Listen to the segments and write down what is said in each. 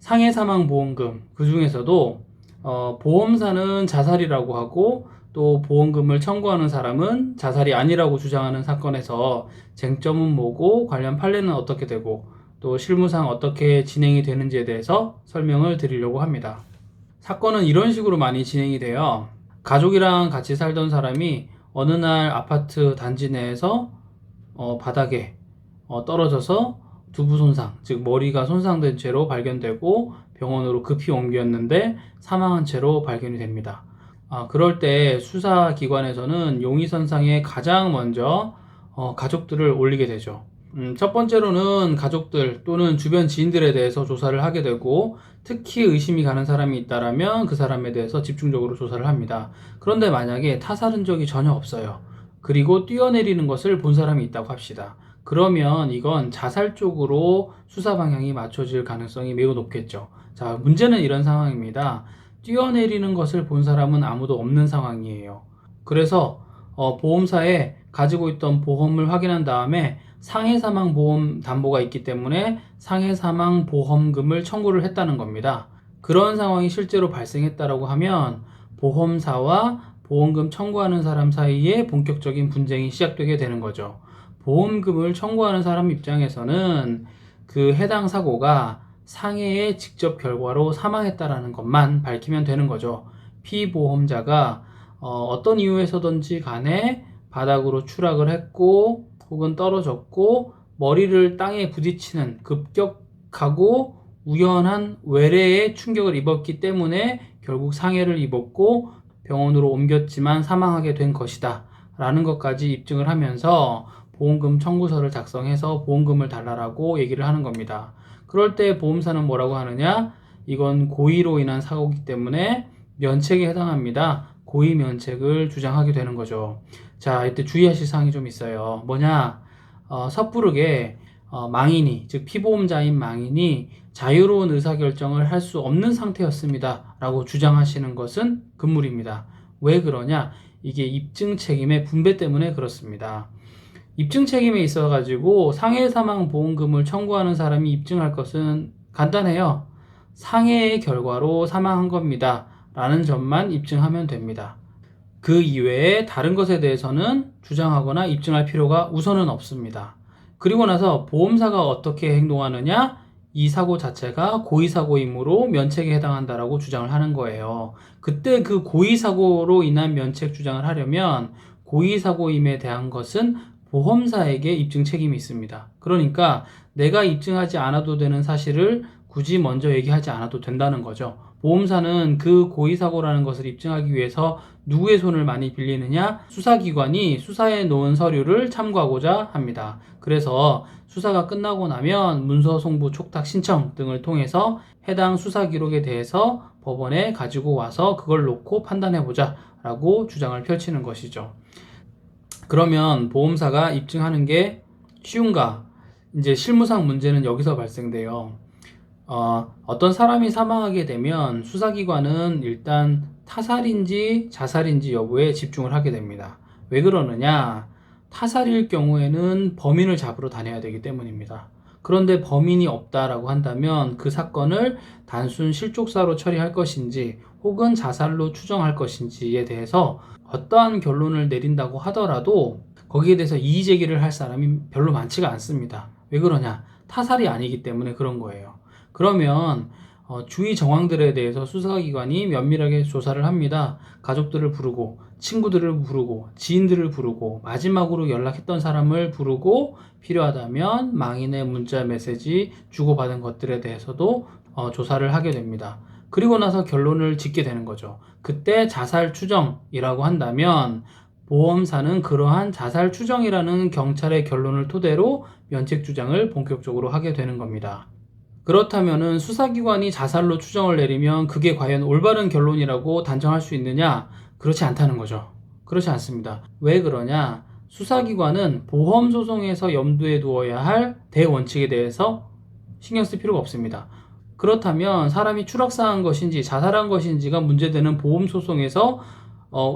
상해사망보험금, 그 중에서도 보험사는 자살이라고 하고 또 보험금을 청구하는 사람은 자살이 아니라고 주장하는 사건에서 쟁점은 뭐고 관련 판례는 어떻게 되고 또 실무상 어떻게 진행이 되는지에 대해서 설명을 드리려고 합니다. 사건은 이런 식으로 많이 진행이 돼요. 가족이랑 같이 살던 사람이 어느 날 아파트 단지 내에서 바닥에 떨어져서 두부 손상, 즉 머리가 손상된 채로 발견되고 병원으로 급히 옮겼는데 사망한 채로 발견이 됩니다. 그럴 때 수사기관에서는 용의선상에 가장 먼저 가족들을 올리게 되죠. 첫 번째로는 가족들 또는 주변 지인들에 대해서 조사를 하게 되고 특히 의심이 가는 사람이 있다라면 그 사람에 대해서 집중적으로 조사를 합니다. 그런데 만약에 타살 흔적이 전혀 없어요. 그리고 뛰어내리는 것을 본 사람이 있다고 합시다. 그러면 이건 자살 쪽으로 수사 방향이 맞춰질 가능성이 매우 높겠죠. 자, 문제는 이런 상황입니다. 뛰어내리는 것을 본 사람은 아무도 없는 상황이에요. 그래서 보험사에 가지고 있던 보험을 확인한 다음에 상해사망보험 담보가 있기 때문에 상해사망보험금을 청구를 했다는 겁니다. 그런 상황이 실제로 발생했다라고 하면 보험사와 보험금 청구하는 사람 사이에 본격적인 분쟁이 시작되게 되는 거죠. 보험금을 청구하는 사람 입장에서는 그 해당 사고가 상해의 직접 결과로 사망했다라는 것만 밝히면 되는 거죠. 피보험자가 어떤 이유에서든지 간에 바닥으로 추락을 했고 혹은 떨어졌고 머리를 땅에 부딪히는 급격하고 우연한 외래의 충격을 입었기 때문에 결국 상해를 입었고 병원으로 옮겼지만 사망하게 된 것이다 라는 것까지 입증을 하면서 보험금 청구서를 작성해서 보험금을 달라라고 얘기를 하는 겁니다. 그럴 때 보험사는 뭐라고 하느냐? 이건 고의로 인한 사고이기 때문에 면책에 해당합니다. 고의 면책을 주장하게 되는 거죠. 자, 이때 주의하실 사항이 좀 있어요. 뭐냐? 섣부르게 망인이, 즉 피보험자인 망인이 자유로운 의사결정을 할 수 없는 상태였습니다 라고 주장하시는 것은 금물입니다. 왜 그러냐? 이게 입증 책임의 분배 때문에 그렇습니다. 입증 책임에 있어 가지고 상해사망보험금을 청구하는 사람이 입증할 것은 간단해요. 상해의 결과로 사망한 겁니다 라는 점만 입증하면 됩니다. 그 이외에 다른 것에 대해서는 주장하거나 입증할 필요가 우선은 없습니다. 그리고 나서 보험사가 어떻게 행동하느냐? 이 사고 자체가 고의사고이므로 면책에 해당한다라고 주장을 하는 거예요. 그때 그 고의사고로 인한 면책 주장을 하려면 고의사고임에 대한 것은 보험사에게 입증 책임이 있습니다. 그러니까 내가 입증하지 않아도 되는 사실을 굳이 먼저 얘기하지 않아도 된다는 거죠. 보험사는 그 고의사고라는 것을 입증하기 위해서 누구의 손을 많이 빌리느냐? 수사기관이 수사해 놓은 서류를 참고하고자 합니다. 그래서 수사가 끝나고 나면 문서 송부 촉탁 신청 등을 통해서 해당 수사 기록에 대해서 법원에 가지고 와서 그걸 놓고 판단해보자 라고 주장을 펼치는 것이죠. 그러면 보험사가 입증하는 게 쉬운가? 이제 실무상 문제는 여기서 발생돼요. 어떤 사람이 사망하게 되면 수사기관은 일단 타살인지 자살인지 여부에 집중을 하게 됩니다. 왜 그러느냐? 타살일 경우에는 범인을 잡으러 다녀야 되기 때문입니다. 그런데 범인이 없다라고 한다면 그 사건을 단순 실족사로 처리할 것인지 혹은 자살로 추정할 것인지에 대해서 어떠한 결론을 내린다고 하더라도 거기에 대해서 이의 제기를 할 사람이 별로 많지가 않습니다. 왜 그러냐? 타살이 아니기 때문에 그런 거예요. 그러면 주위 정황들에 대해서 수사기관이 면밀하게 조사를 합니다. 가족들을 부르고 친구들을 부르고 지인들을 부르고 마지막으로 연락했던 사람을 부르고 필요하다면 망인의 문자 메시지 주고받은 것들에 대해서도 조사를 하게 됩니다. 그리고 나서 결론을 짓게 되는 거죠. 그때 자살 추정이라고 한다면 보험사는 그러한 자살 추정이라는 경찰의 결론을 토대로 면책 주장을 본격적으로 하게 되는 겁니다. 그렇다면은 수사기관이 자살로 추정을 내리면 그게 과연 올바른 결론이라고 단정할 수 있느냐? 그렇지 않다는 거죠. 그렇지 않습니다. 왜 그러냐? 수사기관은 보험소송에서 염두에 두어야 할 대원칙에 대해서 신경 쓸 필요가 없습니다. 그렇다면 사람이 추락사한 것인지 자살한 것인지가 문제되는 보험소송에서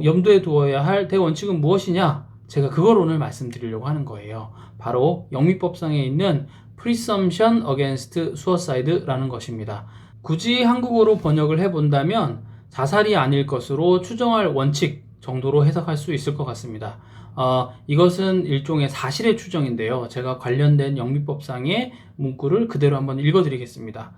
염두에 두어야 할 대원칙은 무엇이냐? 제가 그걸 오늘 말씀드리려고 하는 거예요. 바로 영미법상에 있는 presumption against suicide라는 것입니다. 굳이 한국어로 번역을 해본다면 자살이 아닐 것으로 추정할 원칙 정도로 해석할 수 있을 것 같습니다. 이것은 일종의 사실의 추정인데요. 제가 관련된 영미법상의 문구를 그대로 한번 읽어드리겠습니다.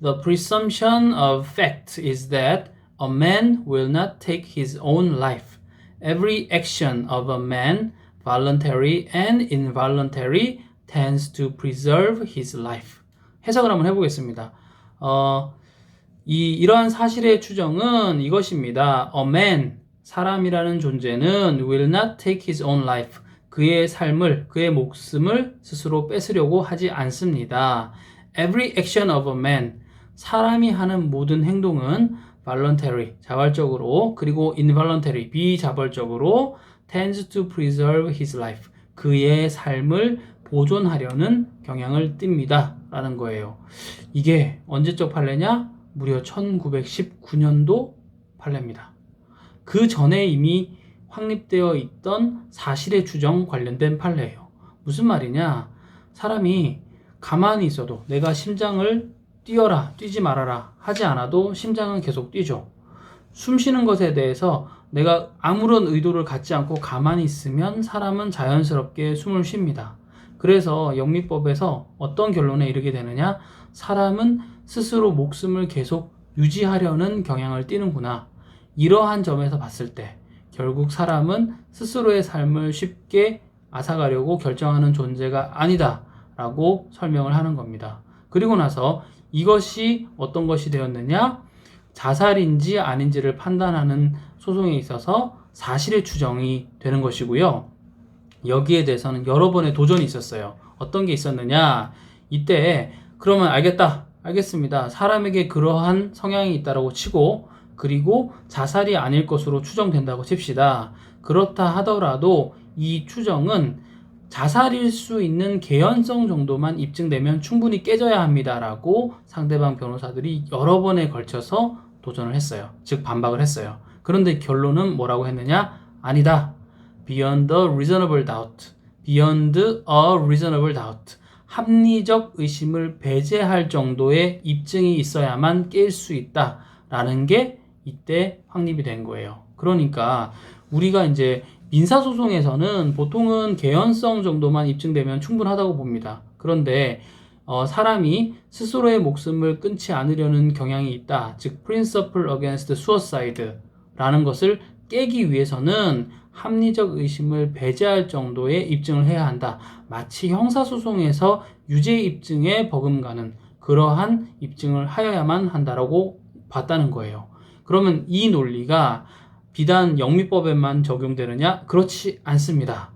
The presumption of fact is that a man will not take his own life. Every action of a man, voluntary and involuntary, tends to preserve his life. 해석을 한번 해보겠습니다. 이러한 사실의 추정은 이것입니다. A man, 사람이라는 존재는 will not take his own life. 그의 삶을, 그의 목숨을 스스로 뺏으려고 하지 않습니다. Every action of a man, 사람이 하는 모든 행동은 voluntary, 자발적으로, 그리고 involuntary, 비자발적으로 tends to preserve his life. 그의 삶을 보존하려는 경향을 띱니다. 라는 거예요. 이게 언제적 판례냐? 무려 1919년도 판례입니다. 그 전에 이미 확립되어 있던 사실의 추정 관련된 판례예요. 무슨 말이냐? 사람이 가만히 있어도 내가 심장을 뛰어라, 뛰지 말아라 하지 않아도 심장은 계속 뛰죠. 숨 쉬는 것에 대해서 내가 아무런 의도를 갖지 않고 가만히 있으면 사람은 자연스럽게 숨을 쉽니다. 그래서 영미법에서 어떤 결론에 이르게 되느냐? 사람은 스스로 목숨을 계속 유지하려는 경향을 띠는구나. 이러한 점에서 봤을 때 결국 사람은 스스로의 삶을 쉽게 앗아가려고 결정하는 존재가 아니다 라고 설명을 하는 겁니다. 그리고 나서 이것이 어떤 것이 되었느냐? 자살인지 아닌지를 판단하는 소송에 있어서 사실의 추정이 되는 것이고요. 여기에 대해서는 여러 번의 도전이 있었어요. 어떤 게 있었느냐? 이때 그러면 알겠습니다. 사람에게 그러한 성향이 있다라고 치고 그리고 자살이 아닐 것으로 추정된다고 칩시다. 그렇다 하더라도 이 추정은 자살일 수 있는 개연성 정도만 입증되면 충분히 깨져야 합니다라고 상대방 변호사들이 여러 번에 걸쳐서 도전을 했어요. 즉 반박을 했어요. 그런데 결론은 뭐라고 했느냐? 아니다. Beyond a reasonable doubt. Beyond a reasonable doubt. 합리적 의심을 배제할 정도의 입증이 있어야만 깰 수 있다라는 게 이때 확립이 된 거예요. 그러니까 우리가 이제 민사소송에서는 보통은 개연성 정도만 입증되면 충분하다고 봅니다. 그런데 사람이 스스로의 목숨을 끊지 않으려는 경향이 있다. 즉 principle against suicide라는 것을 깨기 위해서는 합리적 의심을 배제할 정도의 입증을 해야 한다. 마치 형사소송에서 유죄 입증에 버금가는 그러한 입증을 하여야만 한다라고 봤다는 거예요. 그러면 이 논리가 비단 영미법에만 적용되느냐? 그렇지 않습니다.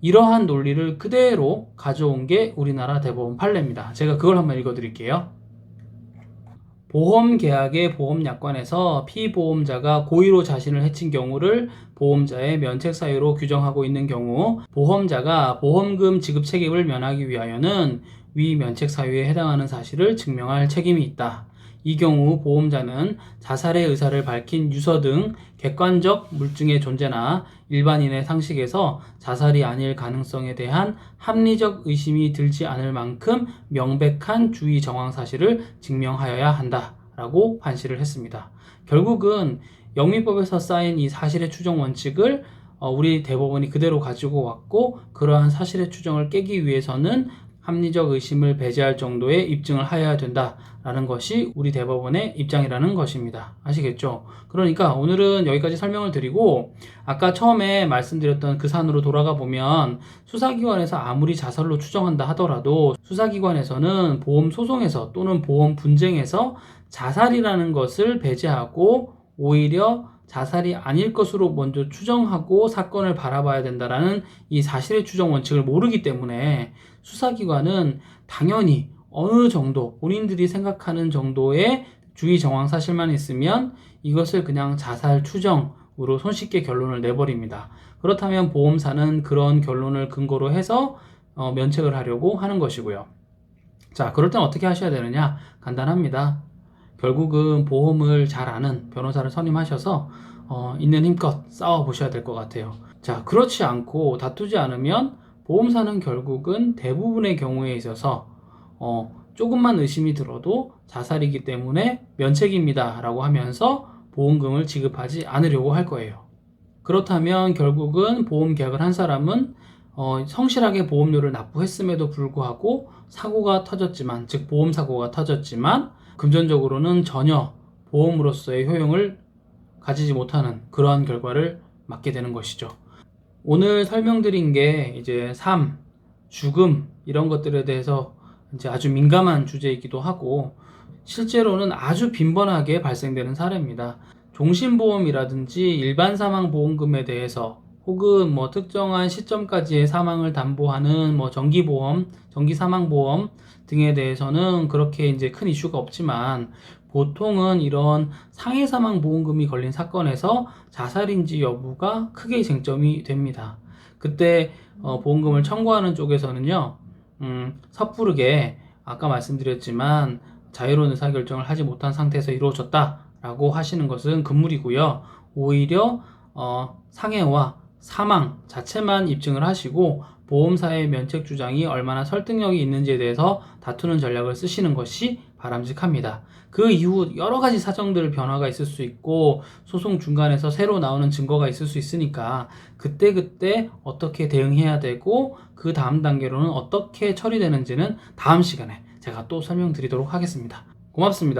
이러한 논리를 그대로 가져온 게 우리나라 대법원 판례입니다. 제가 그걸 한번 읽어드릴게요. 보험계약의 보험약관에서 피보험자가 고의로 자신을 해친 경우를 보험자의 면책 사유로 규정하고 있는 경우 보험자가 보험금 지급 책임을 면하기 위하여는 위 면책 사유에 해당하는 사실을 증명할 책임이 있다. 이 경우 보험자는 자살의 의사를 밝힌 유서 등 객관적 물증의 존재나 일반인의 상식에서 자살이 아닐 가능성에 대한 합리적 의심이 들지 않을 만큼 명백한 주의 정황 사실을 증명하여야 한다라고 판시를 했습니다. 결국은 영미법에서 쌓인 이 사실의 추정 원칙을 우리 대법원이 그대로 가지고 왔고 그러한 사실의 추정을 깨기 위해서는 합리적 의심을 배제할 정도의 입증을 하여야 된다라는 것이 우리 대법원의 입장이라는 것입니다. 아시겠죠? 그러니까 오늘은 여기까지 설명을 드리고 아까 처음에 말씀드렸던 그 산으로 돌아가 보면 수사기관에서 아무리 자살로 추정한다 하더라도 수사기관에서는 보험 소송에서 또는 보험 분쟁에서 자살이라는 것을 배제하고 오히려 자살이 아닐 것으로 먼저 추정하고 사건을 바라봐야 된다라는 이 사실의 추정 원칙을 모르기 때문에 수사기관은 당연히 어느 정도 본인들이 생각하는 정도의 주의 정황 사실만 있으면 이것을 그냥 자살 추정으로 손쉽게 결론을 내버립니다. 그렇다면 보험사는 그런 결론을 근거로 해서 면책을 하려고 하는 것이고요. 자, 그럴 땐 어떻게 하셔야 되느냐? 간단합니다. 결국은 보험을 잘 아는 변호사를 선임하셔서 있는 힘껏 싸워 보셔야 될 것 같아요. 자, 그렇지 않고 다투지 않으면 보험사는 결국은 대부분의 경우에 있어서 조금만 의심이 들어도 자살이기 때문에 면책입니다 라고 하면서 보험금을 지급하지 않으려고 할 거예요. 그렇다면 결국은 보험 계약을 한 사람은 성실하게 보험료를 납부했음에도 불구하고 사고가 터졌지만, 즉 보험 사고가 터졌지만 금전적으로는 전혀 보험으로서의 효용을 가지지 못하는 그러한 결과를 맞게 되는 것이죠. 오늘 설명드린 게 이제 삶, 죽음 이런 것들에 대해서 이제 아주 민감한 주제이기도 하고 실제로는 아주 빈번하게 발생되는 사례입니다. 종신보험이라든지 일반 사망보험금에 대해서 혹은 뭐 특정한 시점까지의 사망을 담보하는 뭐 정기보험, 정기사망보험 등에 대해서는 그렇게 이제 큰 이슈가 없지만 보통은 이런 상해사망보험금이 걸린 사건에서 자살인지 여부가 크게 쟁점이 됩니다. 그때 보험금을 청구하는 쪽에서는요, 섣부르게 아까 말씀드렸지만 자유로운 의사결정을 하지 못한 상태에서 이루어졌다라고 하시는 것은 금물이고요. 오히려 상해와 사망 자체만 입증을 하시고 보험사의 면책 주장이 얼마나 설득력이 있는지에 대해서 다투는 전략을 쓰시는 것이 바람직합니다. 그 이후 여러 가지 사정들 변화가 있을 수 있고 소송 중간에서 새로 나오는 증거가 있을 수 있으니까 그때그때 어떻게 대응해야 되고 그 다음 단계로는 어떻게 처리되는지는 다음 시간에 제가 또 설명드리도록 하겠습니다. 고맙습니다.